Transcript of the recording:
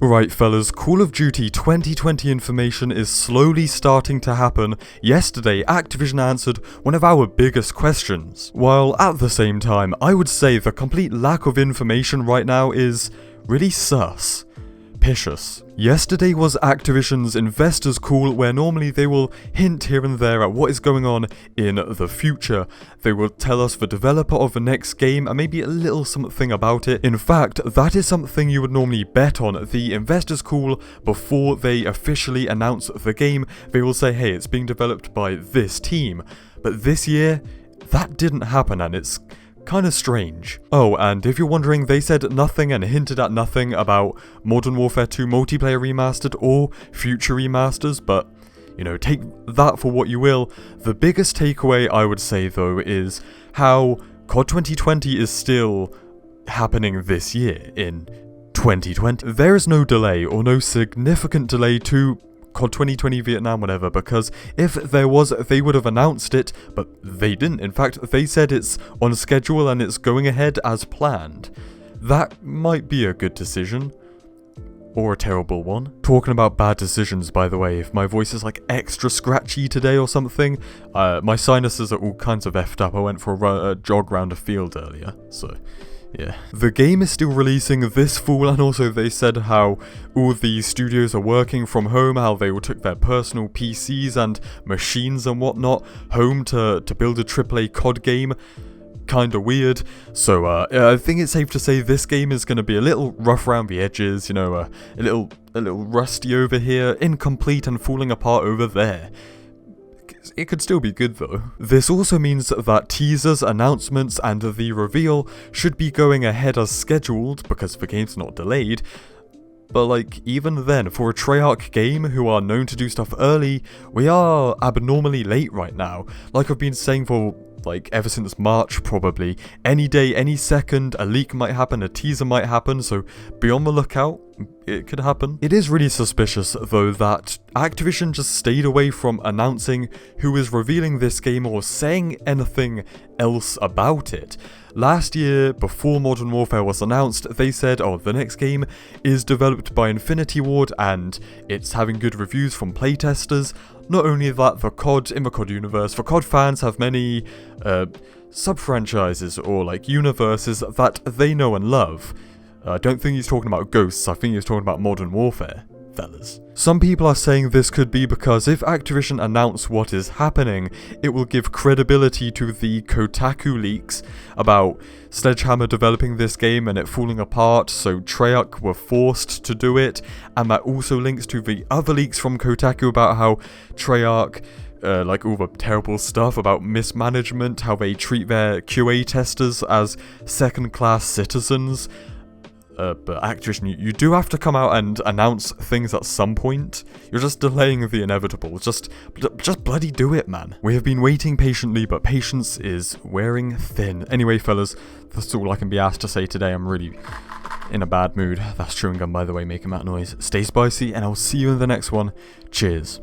Right fellas, Call of Duty 2020 information is slowly starting to happen. Yesterday, Activision answered one of our biggest questions. While at the same time, I would say the complete lack of information right now is really sus. Picious. Yesterday was Activision's investors call, where normally they will hint here and there at what is going on in the future. They will tell us the developer of the next game and maybe a little something about it. In fact, that is something you would normally bet on. The investors call, before they officially announce the game, they will say, hey, it's being developed by this team. But this year, that didn't happen, and it's kind of strange. Oh, and if you're wondering, they said nothing and hinted at nothing about Modern Warfare 2 Multiplayer Remastered or future remasters, but, you know, take that for what you will. The biggest takeaway, I would say, though, is how COD 2020 is still happening this year, in 2020. There is no delay, or no significant delay to COD 2020 Vietnam, whatever, because if there was, they would have announced it, but they didn't. In fact, they said it's on schedule and it's going ahead as planned. That might be a good decision, or a terrible one. Talking about bad decisions, by the way, if my voice is like extra scratchy today or something, my sinuses are all kinds of effed up. I went for a jog around a field earlier, so yeah. The game is still releasing this fall, and also they said how all the studios are working from home, how they all took their personal PCs and machines and whatnot home to build a AAA COD game. Kinda weird. So I think it's safe to say this game is going to be a little rough around the edges, you know, a little rusty over here, incomplete and falling apart over there. It could still be good though. This also means that teasers, announcements, and the reveal should be going ahead as scheduled, because the game's not delayed. But like, even then, for a Treyarch game who are known to do stuff early, we are abnormally late right now. Like I've been saying for like ever since March probably. Any day, any second, a leak might happen, a teaser might happen, so be on the lookout. It could happen. It is really suspicious though that Activision just stayed away from announcing who is revealing this game or saying anything else about it. Last year, before Modern Warfare was announced, they said, oh, the next game is developed by Infinity Ward and it's having good reviews from playtesters. Not only that, in the COD universe, the COD fans have many sub-franchises or like universes that they know and love. I don't think he's talking about Ghosts, I think he's talking about Modern Warfare, fellas. Some people are saying this could be because if Activision announce what is happening, it will give credibility to the Kotaku leaks about Sledgehammer developing this game and it falling apart, so Treyarch were forced to do it, and that also links to the other leaks from Kotaku about how Treyarch, like all the terrible stuff about mismanagement, how they treat their QA testers as second-class citizens. But Activision, you do have to come out and announce things at some point. You're just delaying the inevitable. Just bloody do it, man. We have been waiting patiently, but patience is wearing thin. Anyway, fellas, that's all I can be asked to say today. I'm really in a bad mood. That's chewing gum, by the way, making that noise. Stay spicy, and I'll see you in the next one. Cheers.